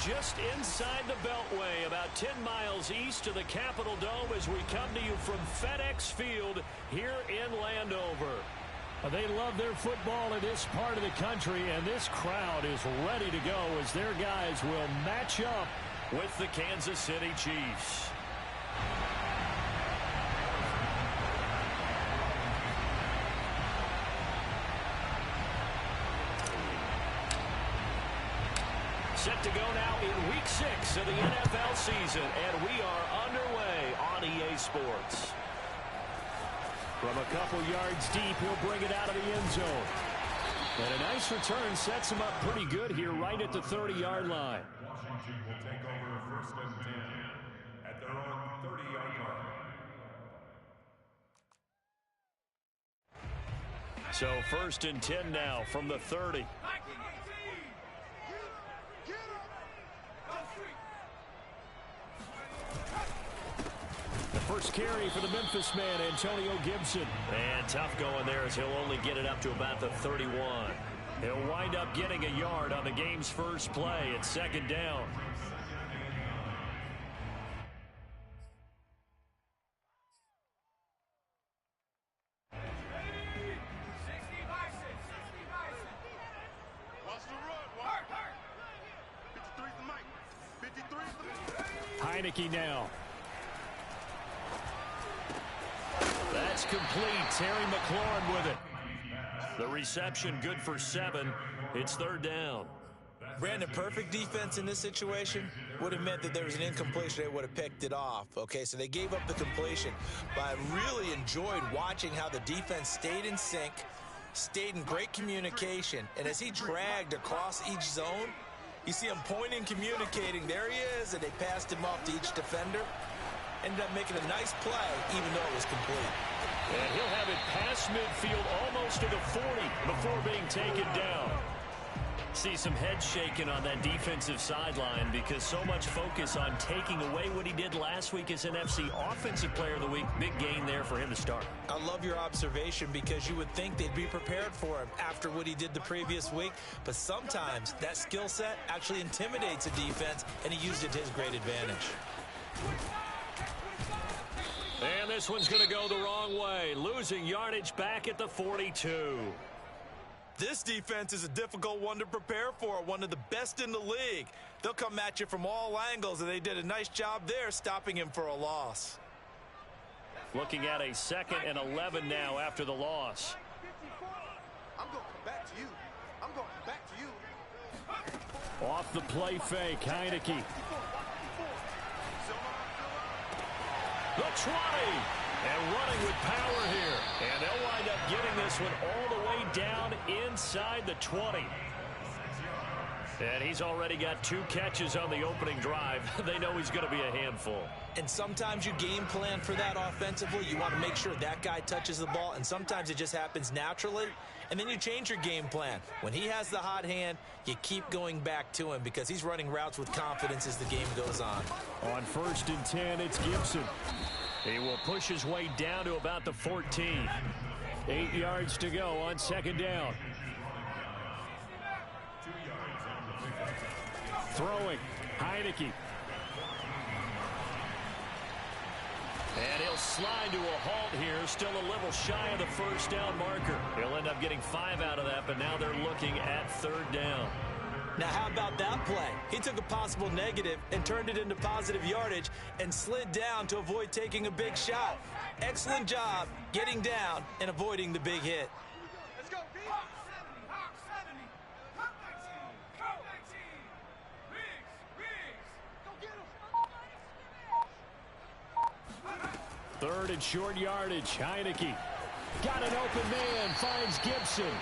just inside the Beltway, about 10 miles east of the Capitol Dome as we come to you from FedEx Field here in Landover. They love their football in this part of the country, and this crowd is ready to go as their guys will match up with the Kansas City Chiefs. Set to go now in Week 6 of the NFL season, and we are underway on EA Sports. From a couple yards deep, he'll bring it out of the end zone. And a nice return sets him up pretty good here right at the 30-yard line. Washington will take over 1st and 10 at their own 30-yard line. So 1st and 10 now from the 30. First carry for the Memphis man, Antonio Gibson. And tough going there as he'll only get it up to about the 31. He'll wind up getting a yard on the game's first play at 2nd down. Heineke now. That's complete. Terry McLaurin with it. The reception good for 7. It's 3rd down. Brandon, perfect defense in this situation would have meant that there was an incompletion. They would have picked it off. Okay, so they gave up the completion. But I really enjoyed watching how the defense stayed in sync, stayed in great communication. And as he dragged across each zone, you see him pointing, communicating. There he is, and they passed him off to each defender. Ended up making a nice play, even though it was complete. And he'll have it past midfield almost to the 40 before being taken down. See some head shaking on that defensive sideline because so much focus on taking away what he did last week as NFC Offensive Player of the Week. Big gain there for him to start. I love your observation because you would think they'd be prepared for him after what he did the previous week. But sometimes that skill set actually intimidates a defense, and he used it to his great advantage. And this one's going to go the wrong way. Losing yardage back at the 42. This defense is a difficult one to prepare for, one of the best in the league. They'll come at you from all angles, and they did a nice job there stopping him for a loss. Looking at a 2nd and 11 now after the loss. I'm going to come back to you. I'm going to come back to you. Off the play fake, Heineke. The 20, and running with power here. And they'll wind up getting this one all the way down inside the 20. And he's already got 2 catches on the opening drive. They know he's going to be a handful. And sometimes you game plan for that offensively. You want to make sure that guy touches the ball, and sometimes it just happens naturally. And then you change your game plan. When he has the hot hand, you keep going back to him because he's running routes with confidence as the game goes on. On 1st and 10, it's Gibson. He will push his way down to about the 14. 8 yards to go on 2nd down. Throwing, Heineke. And he'll slide to a halt here, still a little shy of the 1st down marker. He'll end up getting 5 out of that, but now they're looking at 3rd down. Now, how about that play? He took a possible negative and turned it into positive yardage and slid down to avoid taking a big shot. Excellent job getting down and avoiding the big hit. Let's go, B. Third and short yardage. Heineke got an open man, finds Gibson.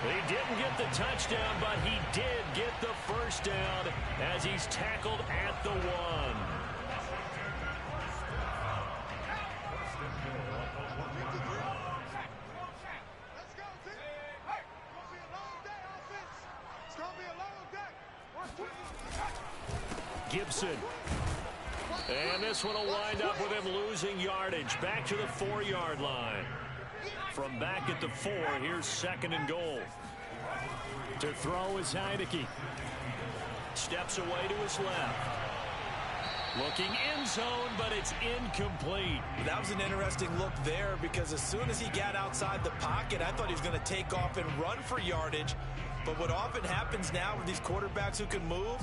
He didn't get the touchdown, but he did get the 1st down as he's tackled at the 1. Gibson. And this one will wind up with him losing yardage back to the 4-yard line. From back at the 4, here's 2nd and goal. To throw is Heineke. Steps away to his left. Looking end zone, but it's incomplete. That was an interesting look there because as soon as he got outside the pocket, I thought he was going to take off and run for yardage. But what often happens now with these quarterbacks who can move,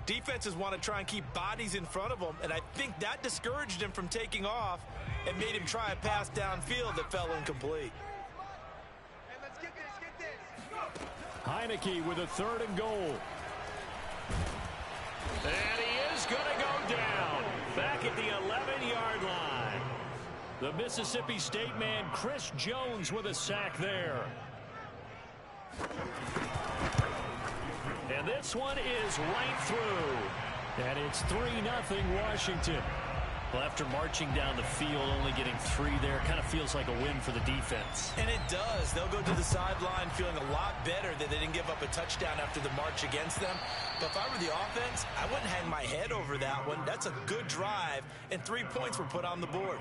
defenses want to try and keep bodies in front of them, and I think that discouraged him from taking off and made him try a pass downfield that fell incomplete. Hey, let's get this. Heineke with a 3rd and goal. And he is going to go down back at the 11-yard line. The Mississippi State man, Chris Jones, with a sack there. And this one is right through. And it's 3-0 Washington. Well, after marching down the field, only getting 3 there, kind of feels like a win for the defense. And it does. They'll go to the sideline feeling a lot better that they didn't give up a touchdown after the march against them. But if I were the offense, I wouldn't hang my head over that one. That's a good drive, and 3 points were put on the board.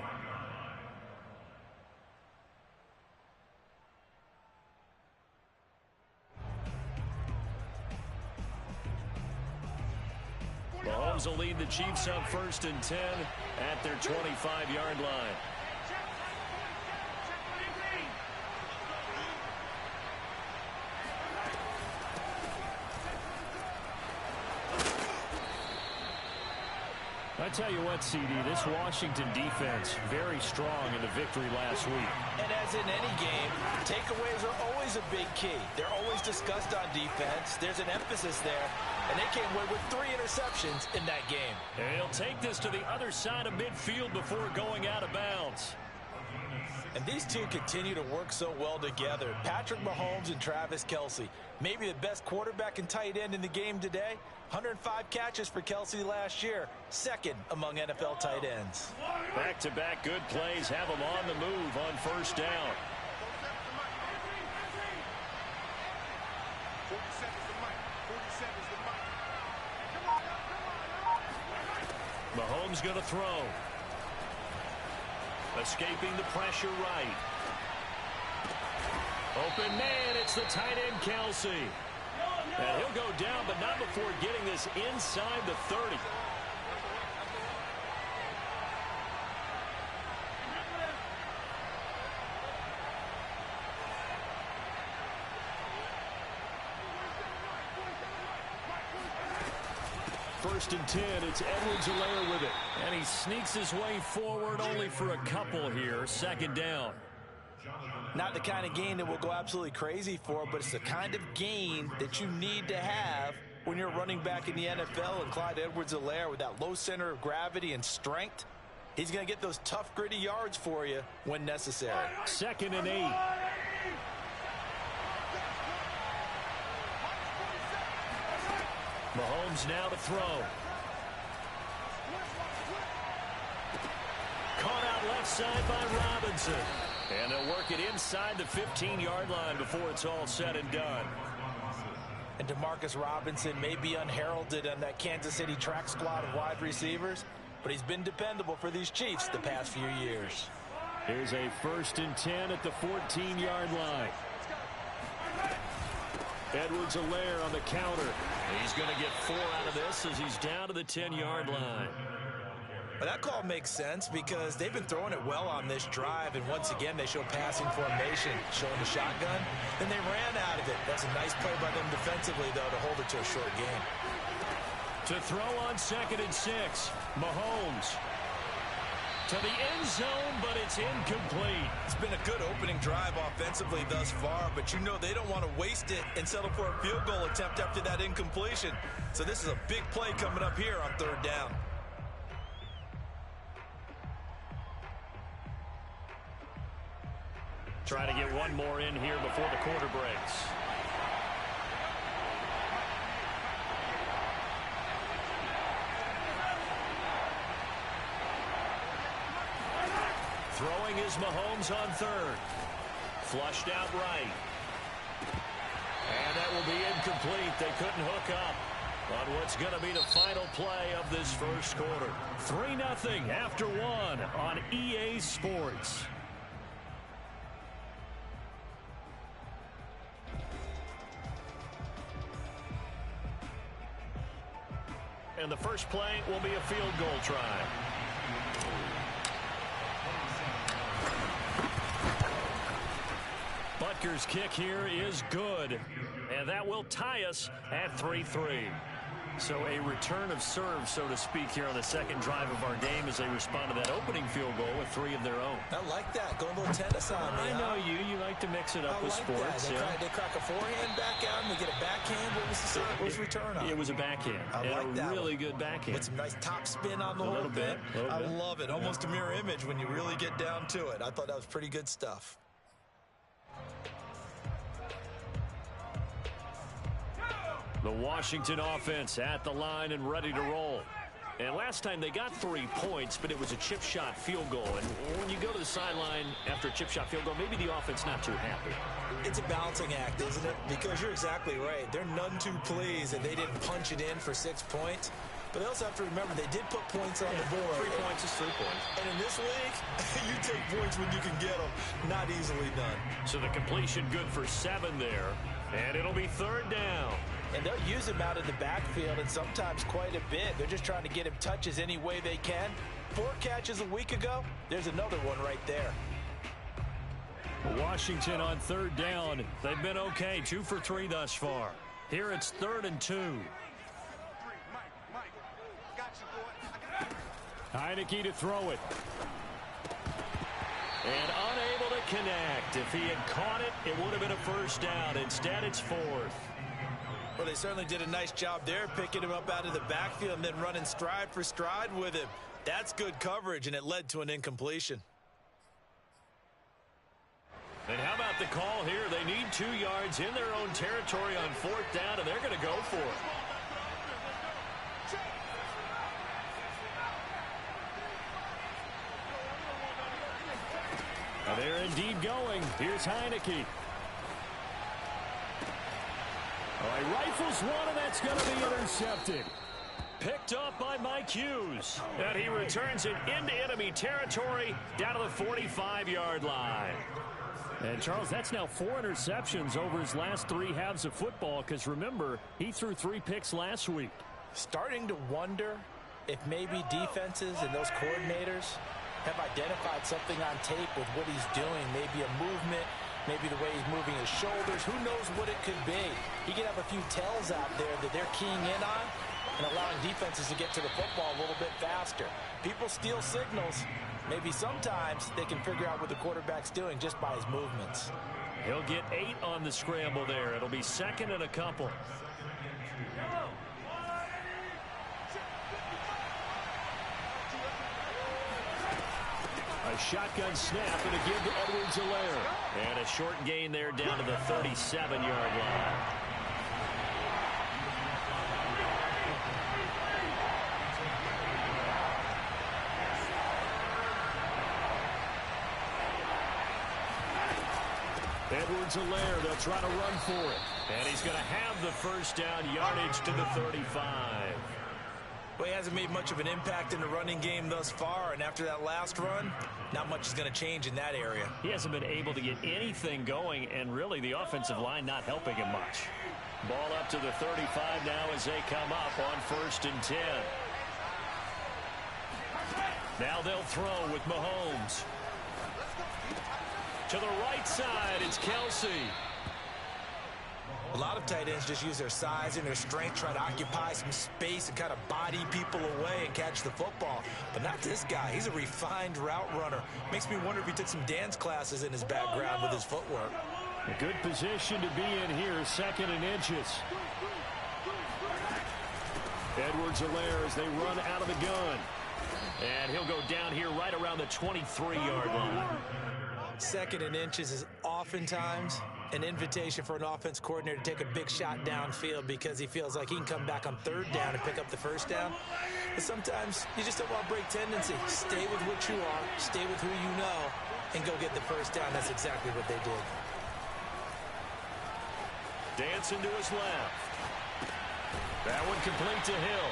Mahomes will lead the Chiefs up 1st and 10 at their 25-yard line. I tell you what, CD, this Washington defense, very strong in the victory last week. And as in any game, takeaways are always a big key. They're always discussed on defense. There's an emphasis there, and they came away with 3 interceptions in that game. And he'll take this to the other side of midfield before going out of bounds. And these two continue to work so well together. Patrick Mahomes and Travis Kelce, maybe the best quarterback and tight end in the game today. 105 catches for Kelce last year, 2nd among NFL tight ends. Back-to-back good plays have him on the move on 1st down. 47's the mic. Mahomes going to throw. Escaping the pressure right. Open man, it's the tight end Kelce. And he'll go down, but not before getting this inside the 30. First and 10, it's Edwards-Helaire with it. And he sneaks his way forward only for a couple here. 2nd down. Not the kind of gain that we'll go absolutely crazy for, but it's the kind of gain that you need to have when you're running back in the NFL. And Clyde Edwards-Helaire, with that low center of gravity and strength, he's going to get those tough, gritty yards for you when necessary. 2nd and 8. Mahomes now to throw. Caught out left side by Robinson. And they'll work it inside the 15-yard line before it's all said and done. And Demarcus Robinson may be unheralded on that Kansas City track squad of wide receivers, but he's been dependable for these Chiefs the past few years. Here's a 1st and 10 at the 14-yard line. Edwards-Helaire on the counter. He's going to get 4 out of this as he's down to the 10-yard line. But that call makes sense because they've been throwing it well on this drive, and once again they show passing formation, showing the shotgun, and they ran out of it. That's a nice play by them defensively, though, to hold it to a short game. To throw on 2nd and 6, Mahomes. To the end zone, but it's incomplete. It's been a good opening drive offensively thus far, but you know they don't want to waste it and settle for a field goal attempt after that incompletion. So this is a big play coming up here on 3rd down. Try to get one more in here before the quarter breaks. Throwing is Mahomes on 3rd. Flushed out right. And that will be incomplete. They couldn't hook up on what's going to be the final play of this 1st quarter. 3-0 after 1 on EA Sports. and the first play will be a field goal try. Butker's kick here is good, and that will tie us at 3-3. So a return of serve, so to speak, here on the second drive of our game as they respond to that opening field goal with 3 of their own. I like that. Going a little tennis on me. I know you. You like to mix it up with like sports. That. They crack a forehand back out and they get a backhand. What was the return on? It was a backhand. I like that. Really good backhand. With some nice top spin on the whole thing. I love it. Almost a mirror image when you really get down to it. I thought that was pretty good stuff. The Washington offense at the line and ready to roll. And last time they got 3 points, but it was a chip shot field goal. And when you go to the sideline after a chip shot field goal, maybe the offense not too happy. It's a balancing act, isn't it? Because you're exactly right. They're none too pleased that they didn't punch it in for 6 points. But they also have to remember they did put points on the board. 3 points is 3 points. And in this league, you take points when you can get them. Not easily done. So the completion good for 7 there. And it'll be 3rd down. And they'll use him out of the backfield, and sometimes quite a bit. They're just trying to get him touches any way they can. 4 catches a week ago. There's another one right there. Washington on 3rd down. They've been okay. 2 for 3 thus far. Here it's 3rd and 2. Heineke to throw it. And unable to connect. If he had caught it, it would have been a 1st down. Instead, it's 4th. Well, they certainly did a nice job there, picking him up out of the backfield and then running stride for stride with him. That's good coverage, and it led to an incompletion. And how about the call here? They need 2 yards in their own territory on 4th down, and they're going to go for it. And they're indeed going. Here's Heineke. He rifles one, and that's going to be intercepted. Picked up by Mike Hughes. And he returns it into enemy territory down to the 45-yard line. And, Charles, that's now 4 interceptions over his last 3 halves of football because, remember, he threw 3 picks last week. Starting to wonder if maybe defenses and those coordinators have identified something on tape with what he's doing, maybe a movement, maybe the way he's moving his shoulders. Who knows what it could be? He could have a few tells out there that they're keying in on and allowing defenses to get to the football a little bit faster. People steal signals. Maybe sometimes they can figure out what the quarterback's doing just by his movements. He'll get 8 on the scramble there. It'll be 2nd and a couple. A shotgun snap and a give to Edwards-Helaire. And a short gain there down to the 37-yard line. Edwards-Helaire, they'll try to run for it. And he's going to have the 1st down, yardage to the 35. Well, he hasn't made much of an impact in the running game thus far, and after that last run, not much is going to change in that area. He hasn't been able to get anything going, and really the offensive line not helping him much. Ball up to the 35 now as they come up on 1st and 10. Now they'll throw with Mahomes. To the right side, it's Kelsey. A lot of tight ends just use their size and their strength, try to occupy some space and kind of body people away and catch the football. But not this guy. He's a refined route runner. Makes me wonder if he took some dance classes in his background with his footwork. A good position to be in here, 2nd and inches. Edwards-Helaire as they run out of the gun. And he'll go down here right around the 23-yard line. 2nd and inches is oftentimes an invitation for an offense coordinator to take a big shot downfield because he feels like he can come back on 3rd down and pick up the 1st down. But sometimes you just don't want to break tendency. Stay with what you are, stay with who you know, and go get the 1st down. That's exactly what they did. Dancing to his left. That one complete to Hill.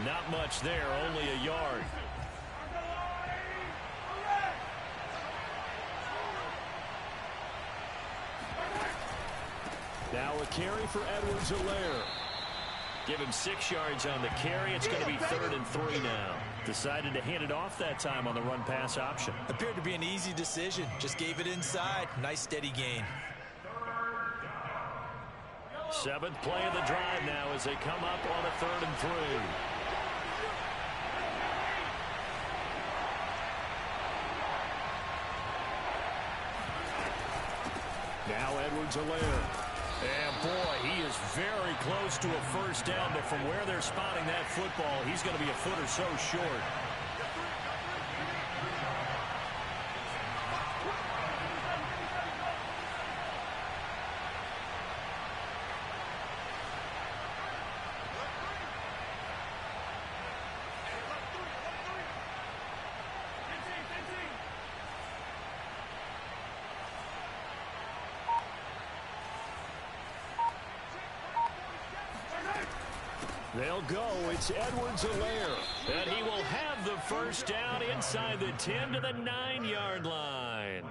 Not much there, only a yard. Now a carry for Edwards-Helaire. Give him 6 yards on the carry. It's going to be 3rd and 3 now. Decided to hand it off that time on the run-pass option. Appeared to be an easy decision. Just gave it inside. Nice steady gain. 7th play of the drive now as they come up on a 3rd and 3. Now Edwards-Helaire. And boy, he is very close to a first down, but from where they're spotting that football, he's going to be a foot or so short. They'll go. It's Edwards-Helaire. And he will have the first down inside the 10 to the 9-yard line.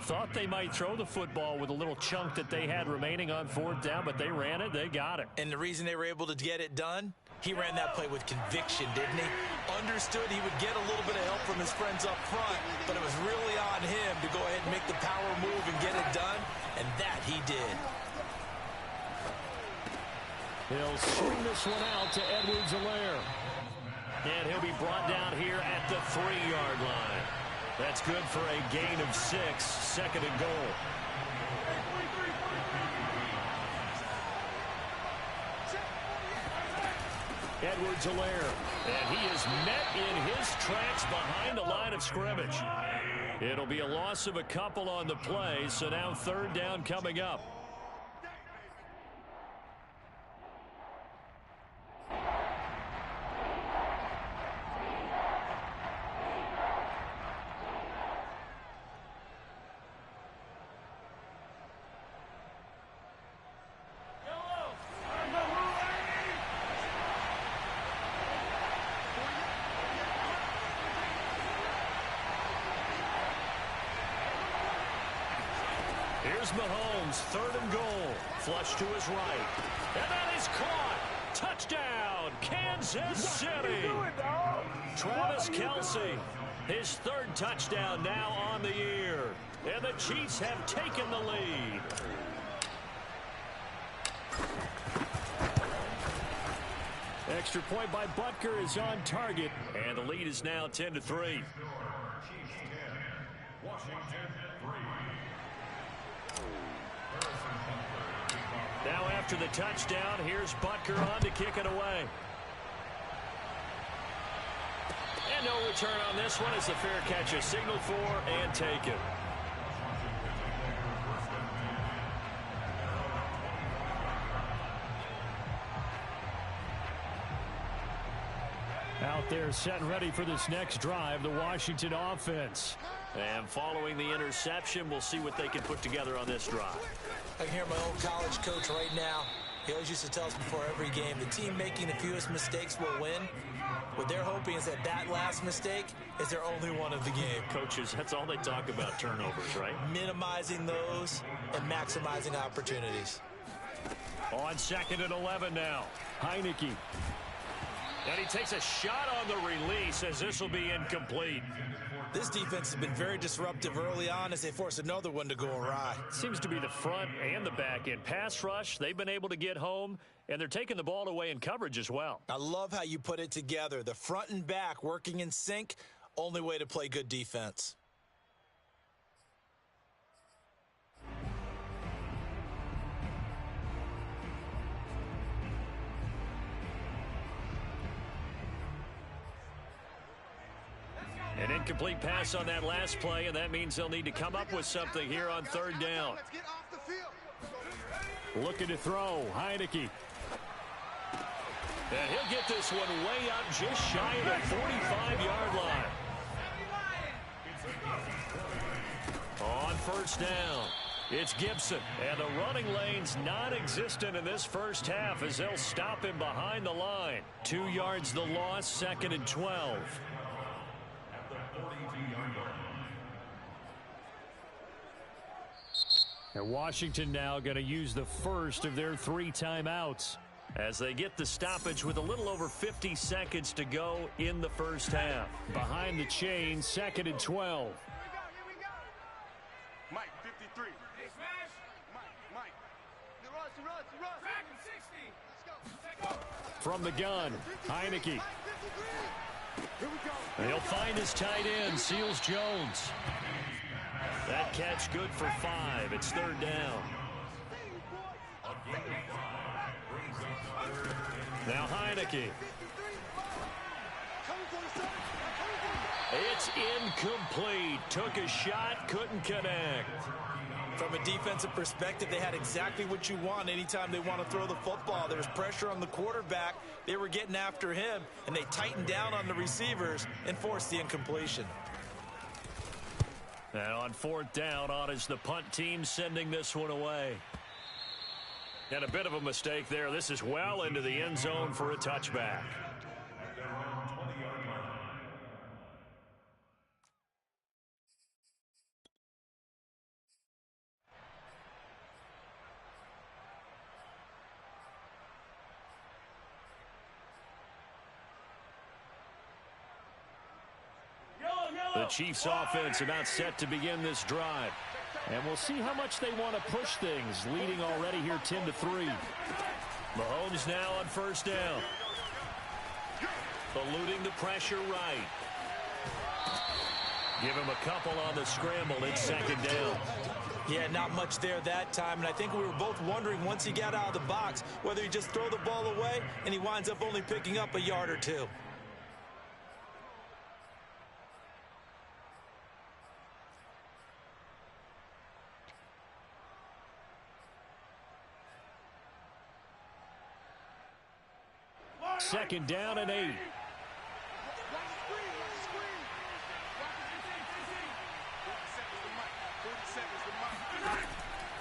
Thought they might throw the football with a little chunk that they had remaining on 4th down, but they ran it. They got it. And the reason they were able to get it done, he ran that play with conviction, didn't he? Understood he would get a little bit of help from his friends up front, but it was really on him to go ahead and make the power move and get it done, and that he did. He'll swing this one out to Edwards-Helaire. And he'll be brought down here at the 3-yard line. That's good for a gain of 6, 2nd and goal. Edwards-Helaire. And he is met in his tracks behind the line of scrimmage. It'll be a loss of a couple on the play, so now 3rd down coming up. Here's Mahomes, 3rd and goal. Flush to his right. And that is caught. Touchdown, Kansas City. Travis Kelce, his 3rd touchdown now on the year. And the Chiefs have taken the lead. Extra point by Butker is on target. And the lead is now 10-3. Chiefs 10, Washington 3. Now after the touchdown, here's Butker on to kick it away. And no return on this one as the fair catch is signaled for and taken. Out there set and ready for this next drive, the Washington offense. And following the interception, we'll see what they can put together on this drive. I can hear my old college coach right now. He always used to tell us before every game, the team making the fewest mistakes will win. What they're hoping is that last mistake is their only one of the game. Coaches, that's all they talk about, turnovers, right? Minimizing those and maximizing opportunities. On 2nd and 11 now. Heineke. And he takes a shot on the release as this will be incomplete. This defense has been very disruptive early on as they force another one to go awry. Seems to be the front and the back end. Pass rush, they've been able to get home, and they're taking the ball away in coverage as well. I love how you put it together. The front and back working in sync, only way to play good defense. An incomplete pass on that last play, and that means they'll need to come up with something here on 3rd down. Looking to throw, Heineke. And he'll get this one way up just shy of the 45-yard line. On 1st down, it's Gibson. And the running lane's non-existent in this first half as they'll stop him behind the line. 2 yards the loss, 2nd and 12. And Washington now going to use the first of their 3 timeouts. as they get the stoppage with a little over 50 seconds to go in the first half. Behind the chain, 2nd and 12. Here we go. Mike, 53. Hey, smash. Mike. He runs. Track him, 60. Let's go. From the gun, Heineke. Here we go. He'll find his tight end, Seals Jones. That catch good for 5. It's 3rd down. Now Heineke. It's incomplete. Took a shot, couldn't connect. From a defensive perspective, they had exactly what you want anytime they want to throw the football. There was pressure on the quarterback. They were getting after him, and they tightened down on the receivers and forced the incompletion. And on 4th down, on is the punt team sending this one away. And a bit of a mistake there. This is well into the end zone for a touchback. The Chiefs offense about set to begin this drive. And we'll see how much they want to push things, leading already here 10-3. Mahomes now on 1st down. Eluding the pressure right. Give him a couple on the scramble. It's 2nd down. Yeah, not much there that time, and I think we were both wondering once he got out of the box whether he just throw the ball away and he winds up only picking up a yard or 2. Second down and 8.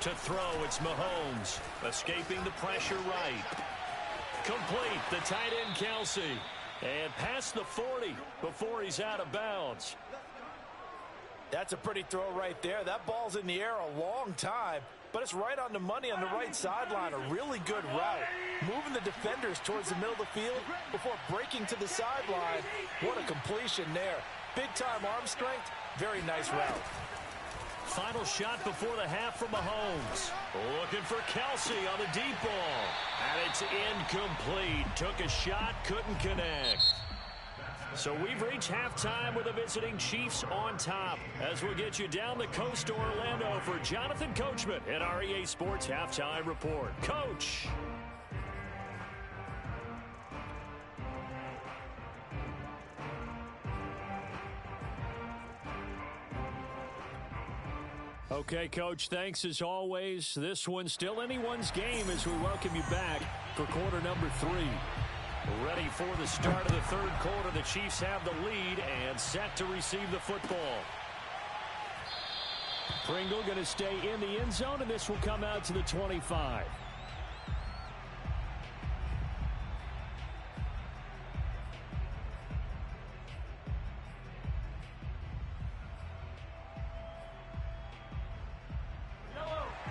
To throw, it's Mahomes. Escaping the pressure right. Complete, the tight end Kelsey. And past the 40 before he's out of bounds. That's a pretty throw right there. That ball's in the air a long time, but it's right on the money on the right sideline. A really good route. Moving the defenders towards the middle of the field before breaking to the sideline. What a completion there. Big-time arm strength. Very nice route. Final shot before the half from Mahomes. Looking for Kelsey on the deep ball. And it's incomplete. Took a shot, couldn't connect. So we've reached halftime with the visiting Chiefs on top. As we'll get you down the coast to Orlando for Jonathan Coachman at our EA Sports Halftime Report. Coach. Okay, Coach, thanks as always. This one's still anyone's game as we welcome you back for quarter number 3. Ready for the start of the 3rd quarter. The Chiefs have the lead and set to receive the football. Pringle going to stay in the end zone, and this will come out to the 25.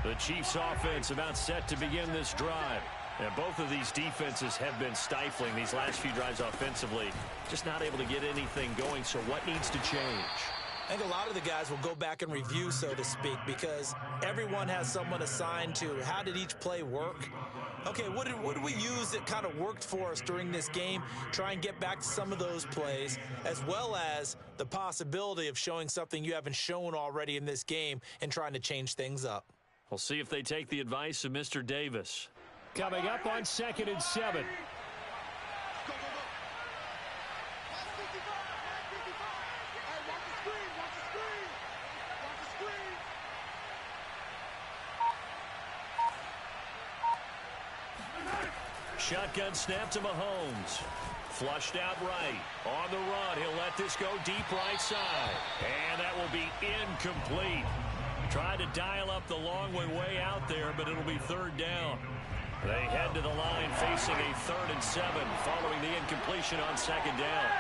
The Chiefs offense about set to begin this drive. And both of these defenses have been stifling these last few drives offensively. Just not able to get anything going, so what needs to change? I think a lot of the guys will go back and review, so to speak, because everyone has someone assigned to how did each play work. Okay, what did we use that kind of worked for us during this game? Try and get back to some of those plays, as well as the possibility of showing something you haven't shown already in this game and trying to change things up. We'll see if they take the advice of Mr. Davis. Coming up on 2nd and 7. Shotgun snap to Mahomes. Flushed out right. On the run, he'll let this go deep right side. And that will be incomplete. Tried to dial up the long way out there, but it'll be 3rd down. They head to the line facing a 3rd and 7 following the incompletion on 2nd down.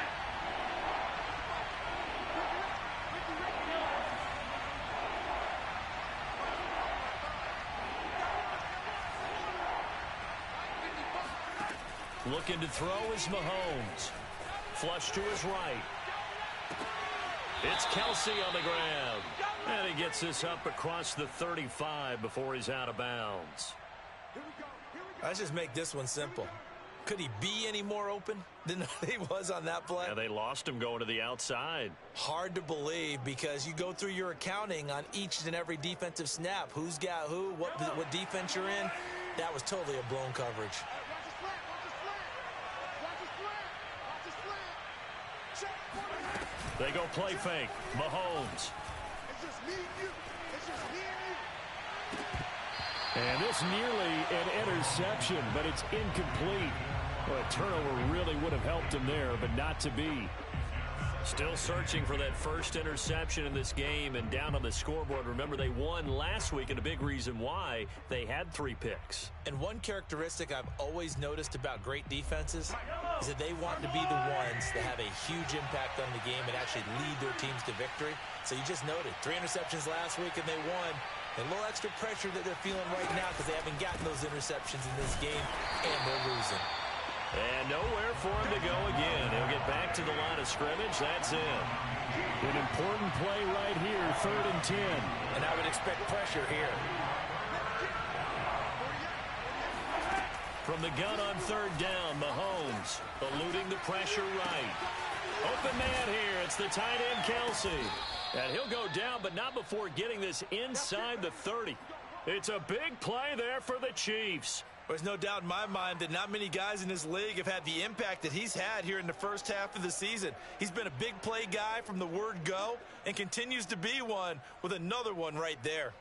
Looking to throw is Mahomes. Flush to his right. It's Kelsey on the ground. And he gets this up across the 35 before he's out of bounds. Let's just make this one simple. Could he be any more open than he was on that play? Yeah, they lost him going to the outside. Hard to believe because you go through your accounting on each and every defensive snap. Who's got who, what defense you're in. That was totally a blown coverage. They go play fake. Mahomes. And this nearly an interception, but it's incomplete. Well, a turnover really would have helped him there, but not to be. Still searching for that first interception in this game and down on the scoreboard. Remember, they won last week, and a big reason why they had 3 picks. And one characteristic I've always noticed about great defenses is that they want to be the ones that have a huge impact on the game and actually lead their teams to victory. So you just noted 3 interceptions last week, and they won. And a little extra pressure that they're feeling right now because they haven't gotten those interceptions in this game, and they're losing. And nowhere for him to go again. He'll get back to the line of scrimmage. That's it. An important play right here, 3rd and 10. And I would expect pressure here. From the gun on 3rd down, Mahomes eluding the pressure right. Open man here. It's the tight end, Kelsey. And he'll go down, but not before getting this inside the 30. It's a big play there for the Chiefs. There's no doubt in my mind that not many guys in this league have had the impact that he's had here in the first half of the season. He's been a big play guy from the word go and continues to be one with another one right there.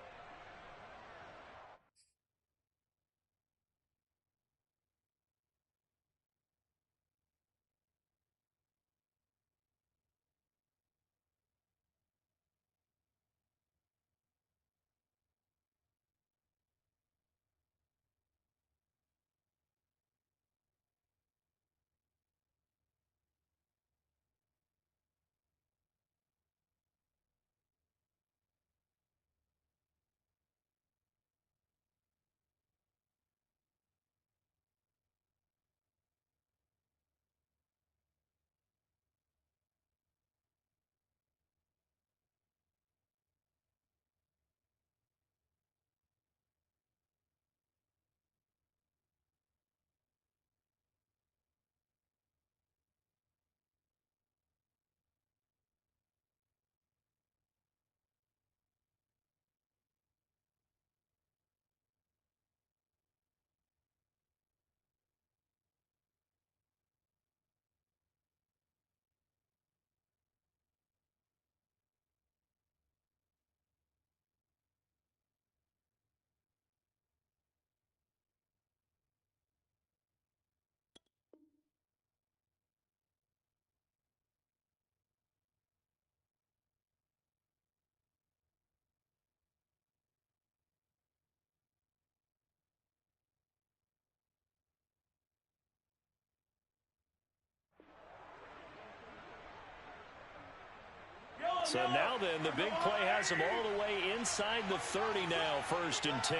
So now then, the big play has him all the way inside the 30 now, 1st and 10.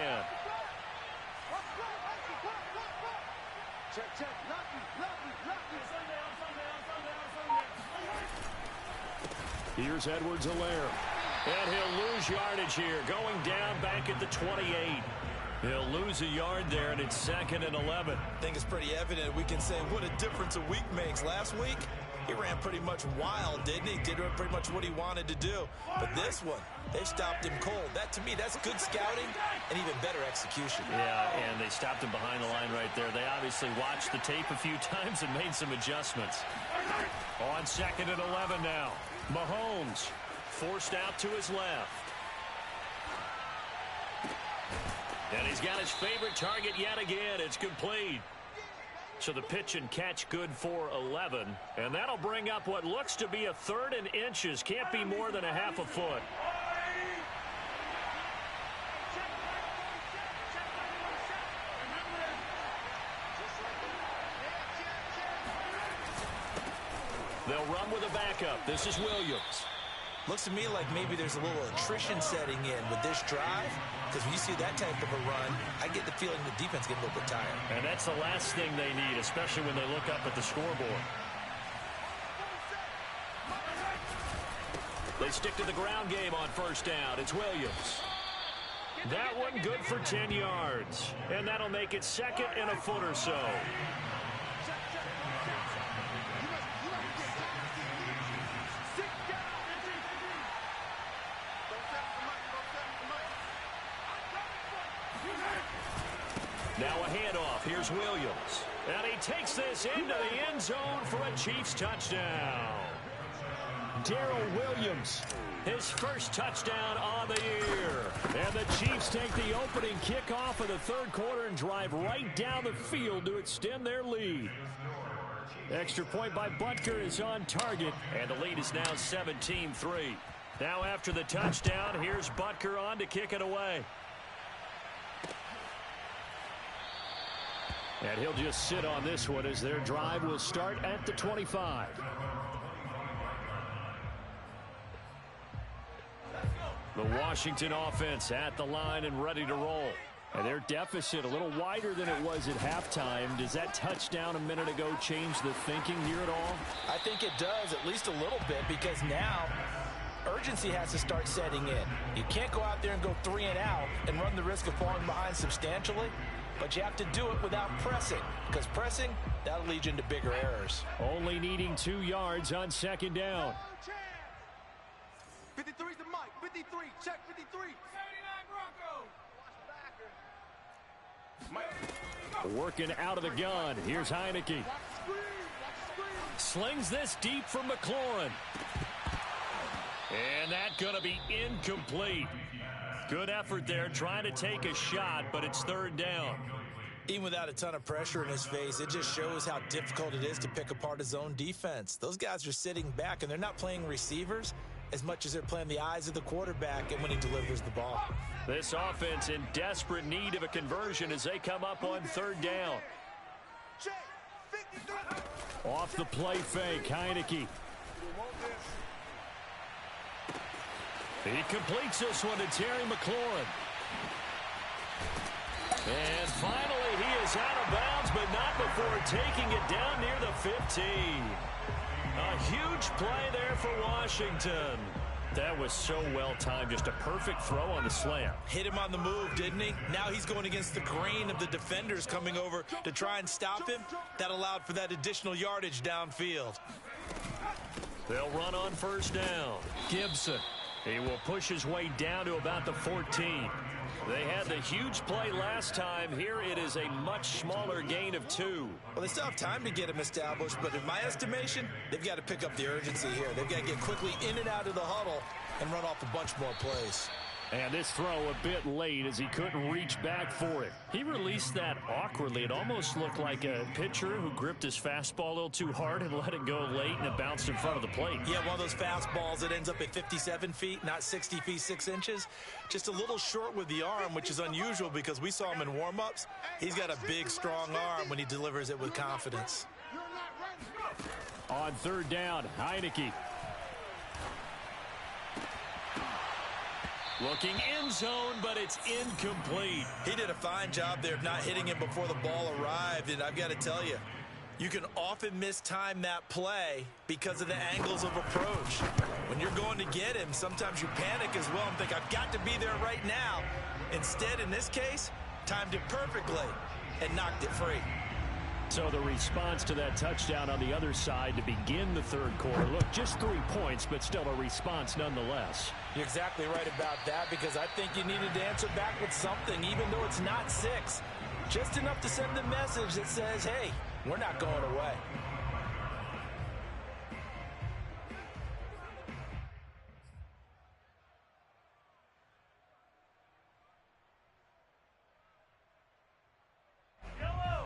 Here's Edwards-Helaire. And he'll lose yardage here, going down back at the 28. He'll lose a yard there, and it's 2nd and 11. I think it's pretty evident. We can say what a difference a week makes. Last week, he ran pretty much wild, didn't he? Did pretty much what he wanted to do. But this one, they stopped him cold. That, to me, that's good scouting and even better execution. Yeah, and they stopped him behind the line right there. They obviously watched the tape a few times and made some adjustments. On 2nd and 11 now. Mahomes forced out to his left. And he's got his favorite target yet again. It's complete. So the pitch and catch good for 11. And that'll bring up what looks to be a 3rd and inches. Can't be more than a half a foot. They'll run with a backup. This is Williams. Looks to me like maybe there's a little attrition setting in with this drive, because when you see that type of a run, I get the feeling the defense getting a little bit tired. And that's the last thing they need, especially when they look up at the scoreboard. They stick to the ground game on first down. It's Williams. That one good for 10 yards. And that'll make it second and a foot or so. Now a handoff. Here's Williams. And he takes this into the end zone for a Chiefs touchdown. Darrell Williams, his first touchdown on the year. And the Chiefs take the opening kickoff of the third quarter and drive right down the field to extend their lead. Extra point by Butker is on target, and the lead is now 17-3. Now after the touchdown, here's Butker on to kick it away. And he'll just sit on this one as their drive will start at the 25. The Washington offense at the line and ready to roll. And their deficit a little wider than it was at halftime. Does that touchdown a minute ago change the thinking here at all? I think it does, at least a little bit, because now urgency has to start setting in. You can't go out there and go 3 and out and run the risk of falling behind substantially, but you have to do it without pressing, because pressing, that'll lead you into bigger errors. Only needing 2 yards on second down. 53's the mic. 53. Check 53. 79 Broncos. Working out of the gun. Here's Heineke. Slings this deep for McLaurin. And that's going to be incomplete. Good effort there trying to take a shot, but it's third down. Even without a ton of pressure in his face, it just shows how difficult it is to pick apart his own defense. Those guys are sitting back, and they're not playing receivers as much as they're playing the eyes of the quarterback and when he delivers the ball. This offense in desperate need of a conversion as they come up on third down. Off the play fake, Heineke. He completes this one to Terry McLaurin. And finally, he is out of bounds, but not before taking it down near the 15. A huge play there for Washington. That was so well timed. Just a perfect throw on the slam. Hit him on the move, didn't he? Now he's going against the grain of the defenders coming over to try and stop him. That allowed for that additional yardage downfield. They'll run on first down. Gibson. He will push his way down to about the 14. They had the huge play last time. Here it is a much smaller gain of 2. Well, they still have time to get him established, but in my estimation, they've got to pick up the urgency here. They've got to get quickly in and out of the huddle and run off a bunch more plays. And this throw a bit late as he couldn't reach back for it. He released that awkwardly. It almost looked like a pitcher who gripped his fastball a little too hard and let it go late, and it bounced in front of the plate. Yeah, one of those fastballs that ends up at 57 feet, not 60 feet 6 inches. Just a little short with the arm, which is unusual because we saw him in warm-ups. He's got a big, strong arm when he delivers it with confidence. On third down, Heineke. Looking end zone, but it's incomplete. He did a fine job there of not hitting him before the ball arrived, and I've got to tell you, you can often mistime that play because of the angles of approach. When you're going to get him, sometimes you panic as well and think, I've got to be there right now. Instead, in this case, timed it perfectly and knocked it free. So the response to that touchdown on the other side to begin the third quarter. Look, just 3 points, but still a response nonetheless. You're exactly right about that, because I think you needed to answer back with something, even though it's not 6. Just enough to send the message that says, hey, we're not going away.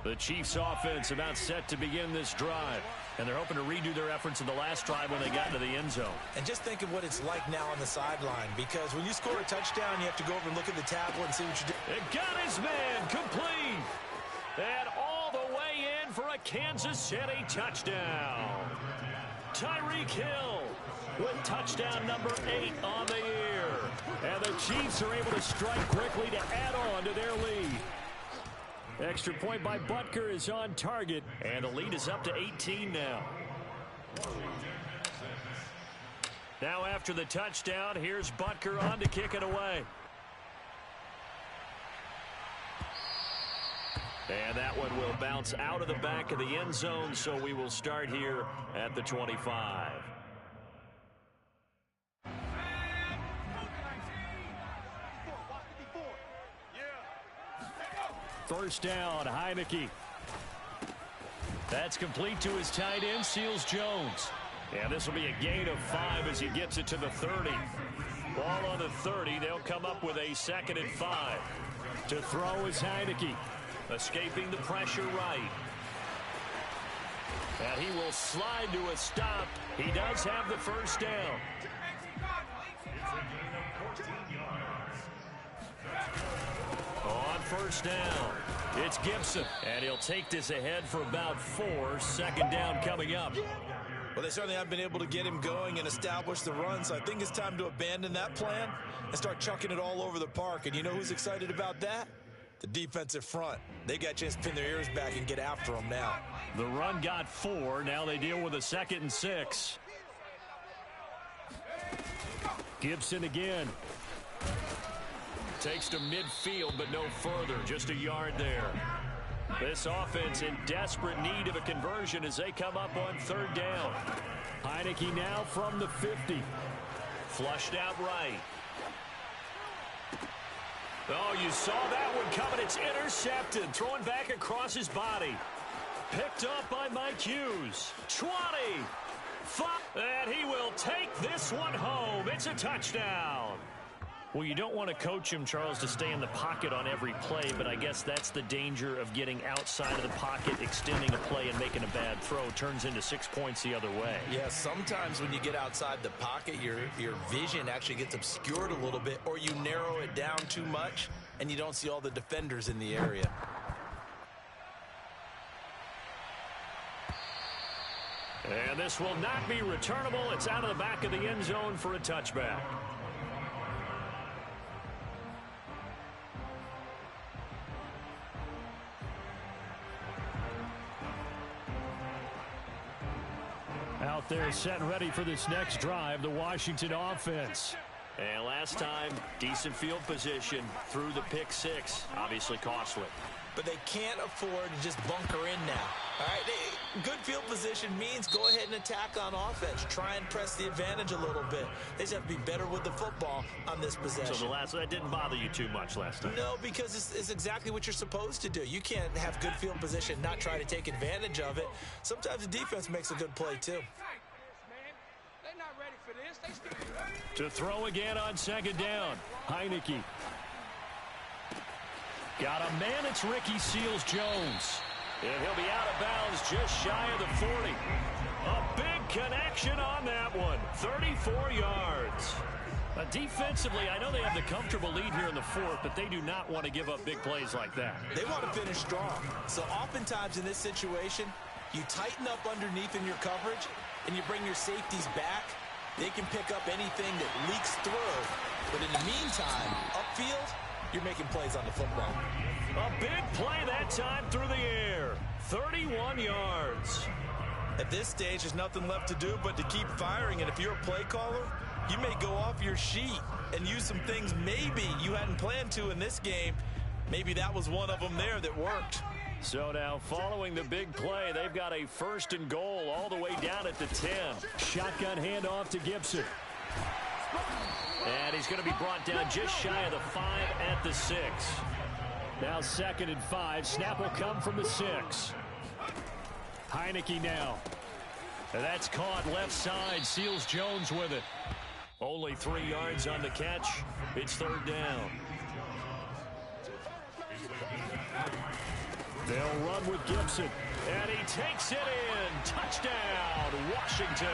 The Chiefs offense about set to begin this drive. And they're hoping to redo their efforts in the last drive when they got into the end zone. And just think of what it's like now on the sideline, because when you score a touchdown, you have to go over and look at the tablet and see what you do. It got his man complete. And all the way in for a Kansas City touchdown. Tyreek Hill with touchdown number 8 on the year. And the Chiefs are able to strike quickly to add on to their lead. Extra point by Butker is on target, and the lead is up to 18 now. Now after the touchdown, here's Butker on to kick it away. And that one will bounce out of the back of the end zone, so we will start here at the 25. First down, Heineke. That's complete to his tight end, Seals Jones. And this will be a gain of 5 as he gets it to the 30. Ball on the 30. They'll come up with a 2nd and 5. To throw is Heineke. Escaping the pressure right. And he will slide to a stop. He does have the first down. On first down, it's Gibson. And he'll take this ahead for about 4. 2nd down coming up. Well, they certainly have been able to get him going and establish the run, so I think it's time to abandon that plan and start chucking it all over the park. And you know who's excited about that? The defensive front. They got a chance to pin their ears back and get after them now. The run got 4. Now they deal with a 2nd and 6. Gibson again. Takes to midfield, but no further. Just a yard there. This offense in desperate need of a conversion as they come up on 3rd down. Heineke now from the 50. Flushed out right. Oh, you saw that one coming. It's intercepted. Throwing back across his body. Picked up by Mike Hughes. 20. 5. And he will take this one home. It's a touchdown. Well, you don't want to coach him, Charles, to stay in the pocket on every play, but I guess that's the danger of getting outside of the pocket, extending a play, and making a bad throw. Turns into 6 points the other way. Yeah, sometimes when you get outside the pocket, your vision actually gets obscured a little bit, or you narrow it down too much, and you don't see all the defenders in the area. And this will not be returnable. It's out of the back of the end zone for a touchback. Out there set and ready for this next drive, the Washington offense. And last time, decent field position through the pick 6. Obviously costly. But they can't afford to just bunker in now. All right, good field position means go ahead and attack on offense. Try and press the advantage a little bit. They just have to be better with the football on this possession. So that didn't bother you too much last time? No, because it's exactly what you're supposed to do. You can't have good field position, not try to take advantage of it. Sometimes the defense makes a good play, too. To throw again on 2nd down, Heineke. Got a man, it's Ricky Seals-Jones. And he'll be out of bounds just shy of the 40. A big connection on that one. 34 yards. Defensively, I know they have the comfortable lead here in the 4th, but they do not want to give up big plays like that. They want to finish strong. So oftentimes in this situation, you tighten up underneath in your coverage, and you bring your safeties back. They can pick up anything that leaks through. But in the meantime, upfield, you're making plays on the football. A big play that time through the air. 31 yards. At this stage, there's nothing left to do but to keep firing. And if you're a play caller, you may go off your sheet and use some things maybe you hadn't planned to in this game. Maybe that was one of them there that worked. So now following the big play, they've got a 1st and goal all the way down at the 10. Shotgun handoff to Gibson. And he's going to be brought down just shy of the 5 at the 6. Now 2nd and 5. Snap will come from the 6. Heineke now. And that's caught left side. Seals-Jones with it. Only 3 yards on the catch. It's 3rd down. They'll run with Gibson. And he takes it in. Touchdown, Washington.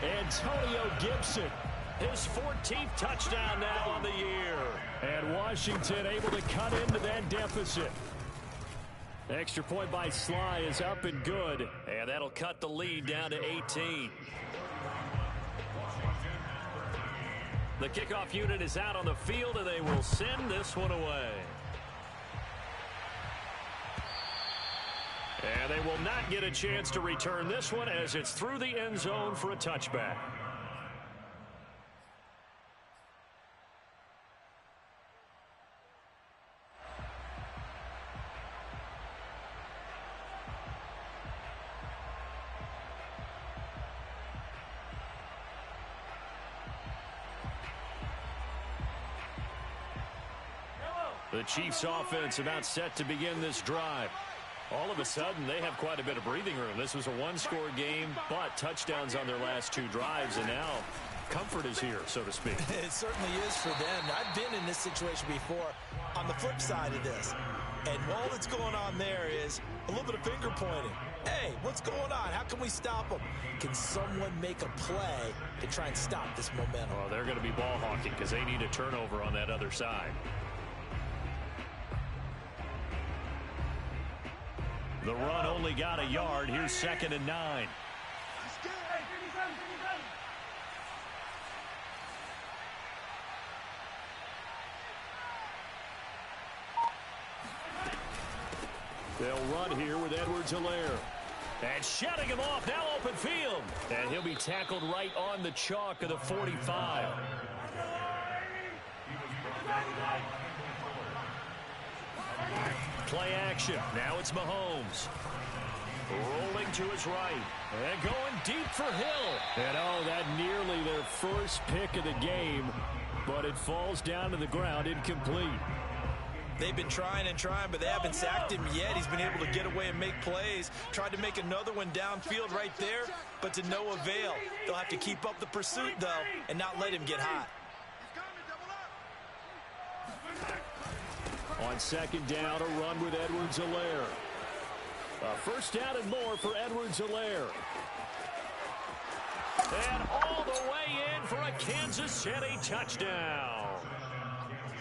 Antonio Gibson. His 14th touchdown now on the year. And Washington able to cut into that deficit. Extra point by Sly is up and good. And that'll cut the lead down to 18. The kickoff unit is out on the field, and they will send this one away. And they will not get a chance to return this one as it's through the end zone for a touchback. The Chiefs offense about set to begin this drive. All of a sudden, they have quite a bit of breathing room. This was a one-score game, but touchdowns on their last two drives, and now comfort is here, so to speak. It certainly is for them. I've been in this situation before on the flip side of this. And all that's going on there is a little bit of finger pointing. Hey, what's going on? How can we stop them? Can someone make a play to try and stop this momentum? Well, they're going to be ball hawking because they need a turnover on that other side. The run only got a yard. Here's 2nd and 9. They'll run here with Edwards-Helaire. And shutting him off, now open field. And he'll be tackled right on the chalk of the 45. Play action. Now it's Mahomes. Rolling to his right. And going deep for Hill. And oh, that nearly their first pick of the game. But it falls down to the ground incomplete. They've been trying and trying, but they haven't sacked him yet. He's been able to get away and make plays. Tried to make another one downfield right there, but to no avail. They'll have to keep up the pursuit, though, and not let him get hot. On 2nd down, a run with Edwards-Helaire. First down and more for Edwards-Helaire. And all the way in for a Kansas City touchdown.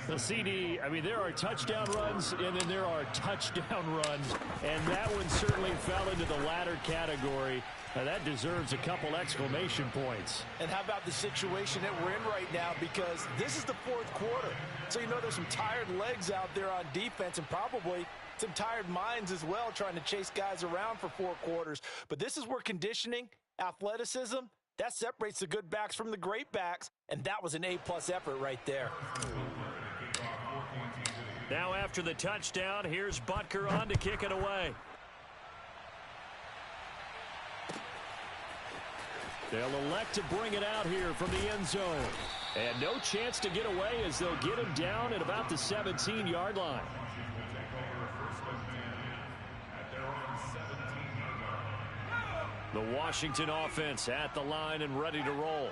The CD, I mean, there are touchdown runs, and then there are touchdown runs, and that one certainly fell into the latter category. Now, that deserves a couple exclamation points. And how about the situation that we're in right now, because this is the 4th quarter. So you know there's some tired legs out there on defense and probably some tired minds as well trying to chase guys around for 4 quarters. But this is where conditioning, athleticism, that separates the good backs from the great backs, and that was an A-plus effort right there. Now after the touchdown, here's Butker on to kick it away. They'll elect to bring it out here from the end zone. And no chance to get away as they'll get him down at about the 17-yard line. The Washington offense at the line and ready to roll.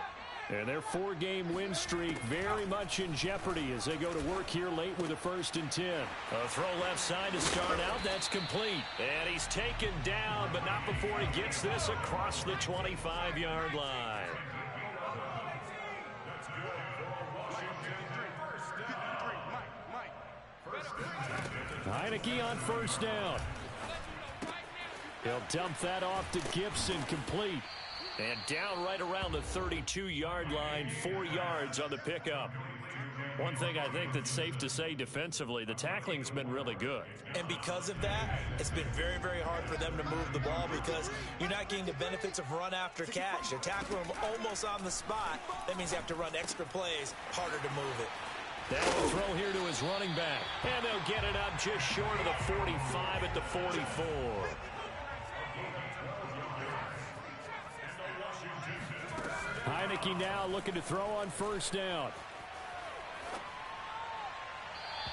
And their 4-game win streak very much in jeopardy as they go to work here late with a 1st and 10. A throw left side to start out. That's complete. And he's taken down, but not before he gets this across the 25-yard line. Heineke on 1st down. He'll dump that off to Gibson, complete. And down right around the 32-yard line, 4 yards on the pickup. One thing I think that's safe to say defensively, the tackling's been really good. And because of that, it's been very, very hard for them to move the ball because you're not getting the benefits of run after catch. They're tackling them almost on the spot. That means they have to run extra plays, harder to move it. That will throw here to his running back. And they'll get it up just short of the 45 at the 44. Heineke now looking to throw on 1st down.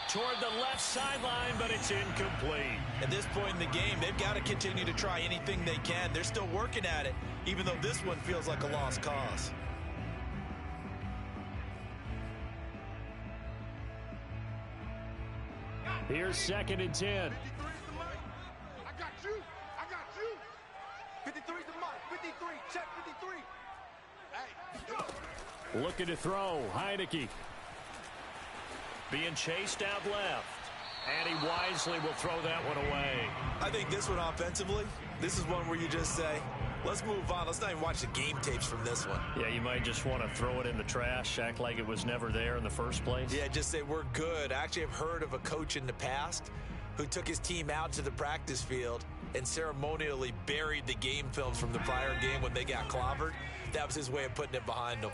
Toward the left sideline, but it's incomplete. At this point in the game, they've got to continue to try anything they can. They're still working at it, even though this one feels like a lost cause. Here's 2nd and 10. 53's the mic. I got you. I got you. 53's the mic. 53. Check 53. Hey, looking to throw. Heineke being chased out left. And he wisely will throw that one away. I think this one offensively, this is one where you just say, let's move on. Let's not even watch the game tapes from this one. Yeah, you might just want to throw it in the trash, act like it was never there in the first place. Yeah, just say we're good. I actually have heard of a coach in the past who took his team out to the practice field and ceremonially buried the game films from the prior game when they got clobbered. That was his way of putting it behind them.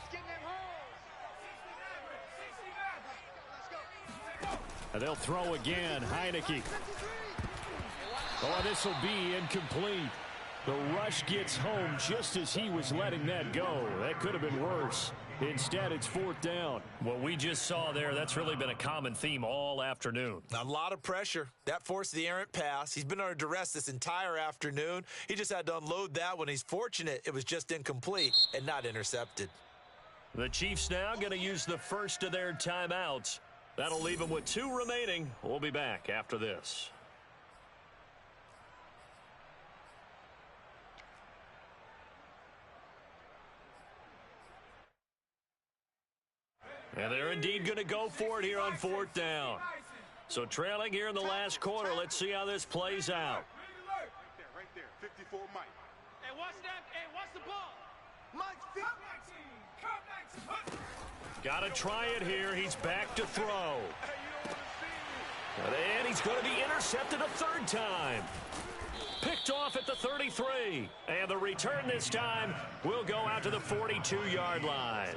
And they'll throw again. Heineke. Oh, this will be incomplete. The rush gets home just as he was letting that go. That could have been worse. Instead, it's 4th down. What we just saw there, that's really been a common theme all afternoon. A lot of pressure. That forced the errant pass. He's been under duress this entire afternoon. He just had to unload that one. He's fortunate it was just incomplete and not intercepted. The Chiefs now going to use the first of their timeouts. That'll leave them with 2 remaining. We'll be back after this. And they're indeed going to go for it here on 4th down. So trailing here in the last quarter. Let's see how this plays out. Right there, 54 Mike. Hey, watch that. Hey, watch the ball. Mike, Got to try it here. He's back to throw. And he's going to be intercepted a 3rd time. Picked off at the 33. And the return this time will go out to the 42-yard line.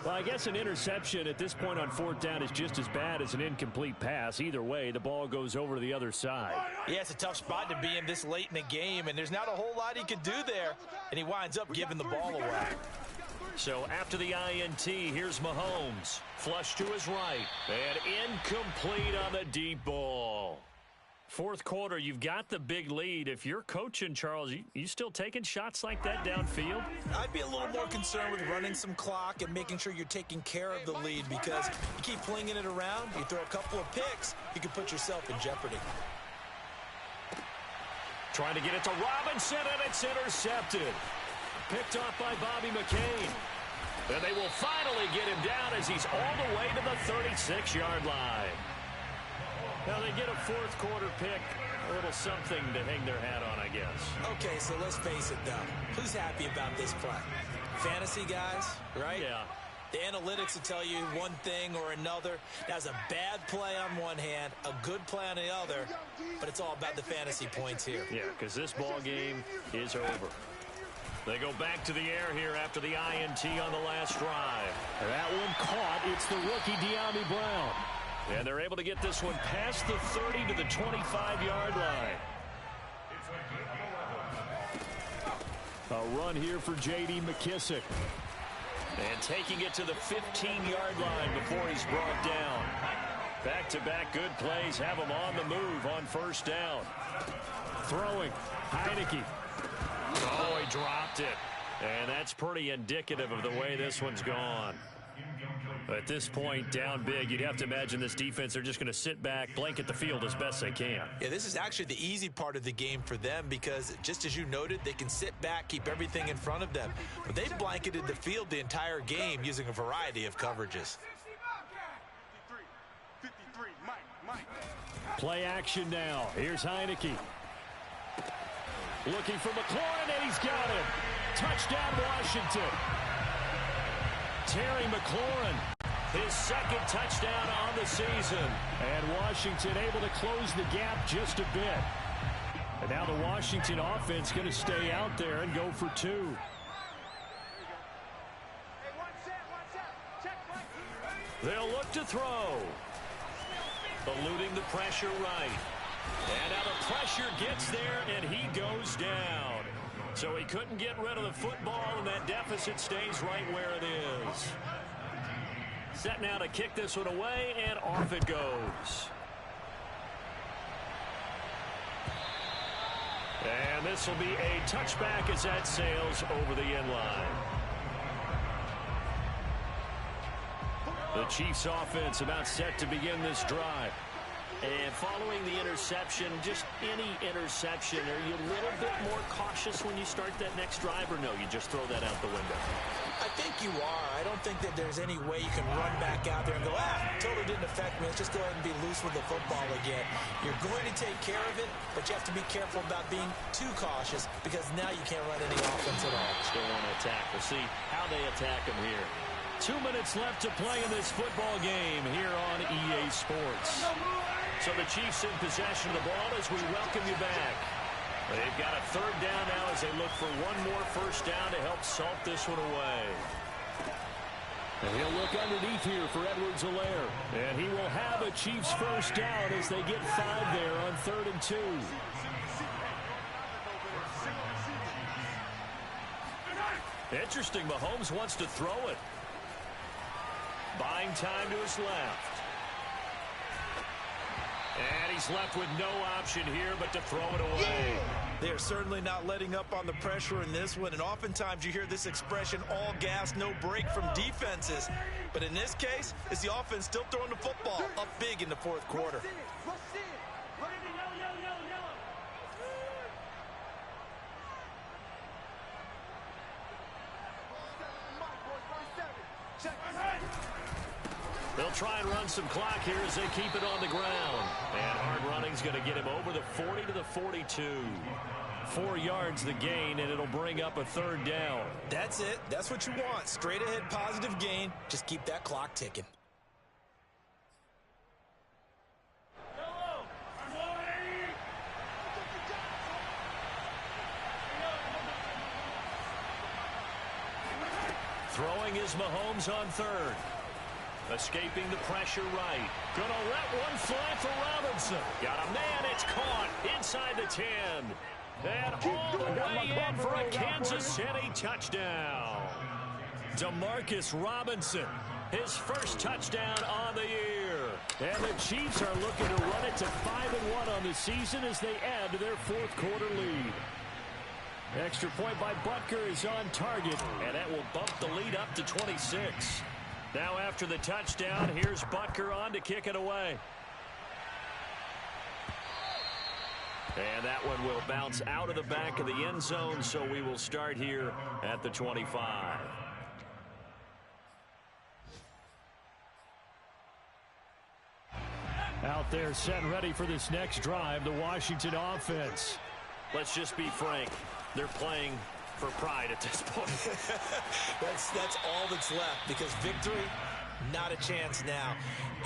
Well, I guess an interception at this point on 4th down is just as bad as an incomplete pass. Either way, the ball goes over to the other side. Yeah, it's a tough spot to be in this late in the game, and there's not a whole lot he could do there, and he winds up giving the ball away. So after the INT, here's Mahomes. Flush to his right, and incomplete on the deep ball. 4th quarter, you've got the big lead. If you're coaching, Charles, you still taking shots like that downfield? I'd be a little more concerned with running some clock and making sure you're taking care of the lead, because you keep flinging it around, you throw a couple of picks, you can put yourself in jeopardy. Trying to get it to Robinson, and it's intercepted. Picked off by Bobby McCain. And they will finally get him down as he's all the way to the 36-yard line. Now they get a 4th quarter pick, a little something to hang their hat on, I guess. Okay, so let's face it, though. Who's happy about this play? Fantasy guys, right? Yeah. The analytics will tell you one thing or another. That's a bad play on one hand, a good play on the other, but it's all about the fantasy points here. Yeah, because this ball game is over. They go back to the air here after the INT on the last drive. That one caught. It's the rookie De'Ami Brown. And they're able to get this one past the 30 to the 25-yard line. A run here for J.D. McKissick. And taking it to the 15-yard line before he's brought down. Back-to-back good plays have him on the move on 1st down. Throwing. Heineke. Oh, he dropped it. And that's pretty indicative of the way this one's gone. At this point, down big, you'd have to imagine this defense, they're just going to sit back, blanket the field as best they can. Yeah, this is actually the easy part of the game for them because, just as you noted, they can sit back, keep everything in front of them. But they blanketed the field the entire game using a variety of coverages. 53, Mike. Play action now. Here's Heineke. Looking for McLaurin, and he's got him. Touchdown, Washington. Terry McLaurin, his 2nd touchdown on the season. And Washington able to close the gap just a bit. And now the Washington offense going to stay out there and go for 2. They'll look to throw. Eluding the pressure right. And now the pressure gets there, and he goes down. So he couldn't get rid of the football, and that deficit stays right where it is. Set now to kick this one away, and off it goes. And this will be a touchback as that sails over the end line. The Chiefs offense about set to begin this drive. And following the interception, just any interception, are you a little bit more cautious when you start that next drive, or no, you just throw that out the window? I think you are. I don't think that there's any way you can run back out there and go, totally didn't affect me. Let's just go ahead and be loose with the football again. You're going to take care of it, but you have to be careful about being too cautious because now you can't run any offense at all. Still want to attack. We'll see how they attack him here. 2 minutes left to play in this football game here on EA Sports. So the Chiefs in possession of the ball as we welcome you back. They've got a third down now as they look for one more first down to help salt this one away. And he'll look underneath here for Edwards-Helaire. And he will have a Chiefs first down as they get 5 there on 3rd and 2. Interesting, Mahomes wants to throw it. Buying time to his left. And he's left with no option here but to throw it away. They're certainly not letting up on the pressure in this one, and oftentimes you hear this expression, all gas, no break from defenses. But in this case, it's the offense still throwing the football up big in the 4th quarter. They'll try and run some clock here as they keep it on the ground. And hard running's going to get him over the 40 to the 42. 4 yards the gain, and it'll bring up a 3rd down. That's it. That's what you want. Straight ahead positive gain. Just keep that clock ticking. Throwing is Mahomes on 3rd. Escaping the pressure right. Gonna let one fly for Robinson. Got a man, it's caught inside the 10. And all the way in for a Kansas City touchdown. DeMarcus Robinson, his first touchdown on the year. And the Chiefs are looking to run it to 5-1 on the season as they add to their 4th quarter lead. Extra point by Butker is on target, and that will bump the lead up to 26. Now after the touchdown, here's Butker on to kick it away. And that one will bounce out of the back of the end zone, so we will start here at the 25. Out there set and ready for this next drive, the Washington offense. Let's just be frank. They're playing for pride at this point. That's all that's left, because victory, not a chance now.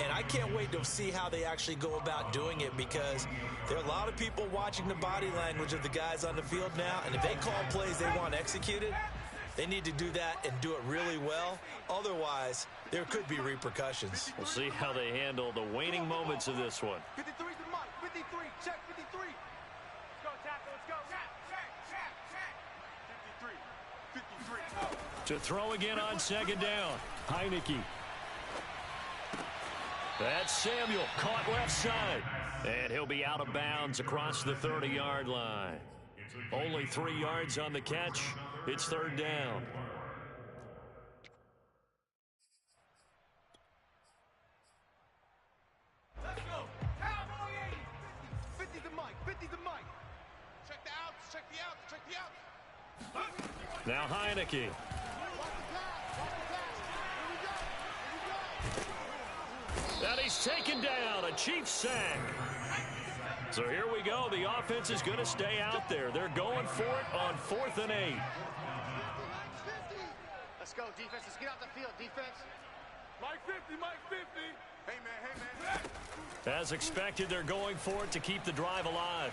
And I can't wait to see how they actually go about doing it, because there are a lot of people watching the body language of the guys on the field now, and if they call plays they want executed, they need to do that and do it really well. Otherwise, there could be repercussions. We'll see how they handle the waning moments of this one. 53 to Mike. 53. Check 53. Let's go, tackle. Let's go. Check. 53. To throw again on 2nd down. Heineke. That's Samuel, caught left side. And he'll be out of bounds across the 30-yard line. Only 3 yards on the catch. It's 3rd down. Let's go. Cowboy 80. 50 to Mike. 50 to Mike. Check the outs. Check the outs. Now Heineke. And he's taken down, a Chiefs sack. So here we go. The offense is going to stay out there. They're going for it on 4th and 8. Let's go, defense. Let's get out the field, defense. Mike 50. Mike 50. Hey, man. As expected, they're going for it to keep the drive alive.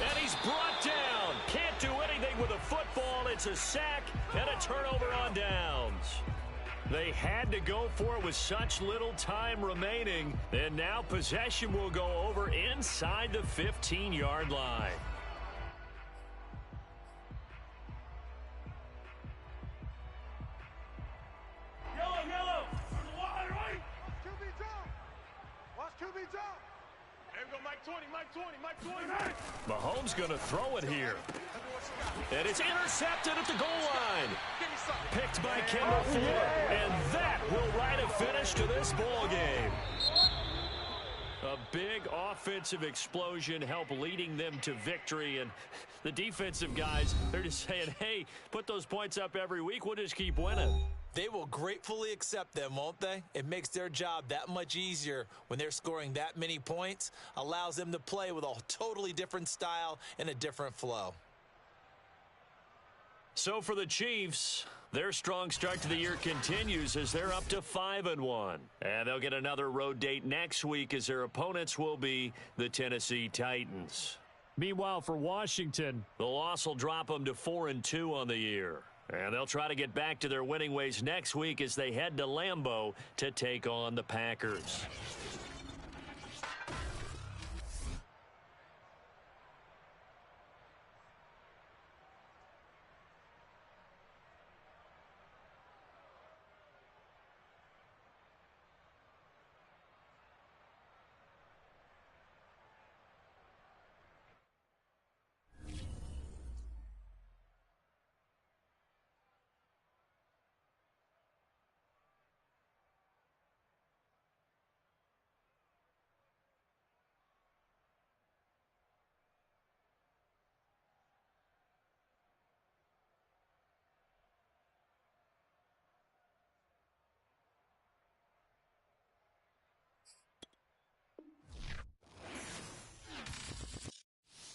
And he's brought down. Can't do anything with a football. It's a sack and a turnover on downs. They had to go for it with such little time remaining. And now possession will go over inside the 15-yard line. Yellow. Wide right. QB drop. Watch QB drop. There we go, Mike 20. Mike 20. Mahomes going to throw it here. And it's intercepted at the goal line. Picked by Kendall Fuller. And that will write a finish to this ball game. A A big offensive explosion helped leading them to victory. And the defensive guys, they're just saying, hey, put those points up every week. We'll just keep winning. They will gratefully accept them, won't they? It makes their job that much easier when they're scoring that many points. Allows them to play with a totally different style and a different flow. So for the Chiefs, their strong start to the year continues as they're up to 5-1. And they'll get another road date next week as their opponents will be the Tennessee Titans. Meanwhile, for Washington, the loss will drop them to 4-2 on the year. And they'll try to get back to their winning ways next week as they head to Lambeau to take on the Packers.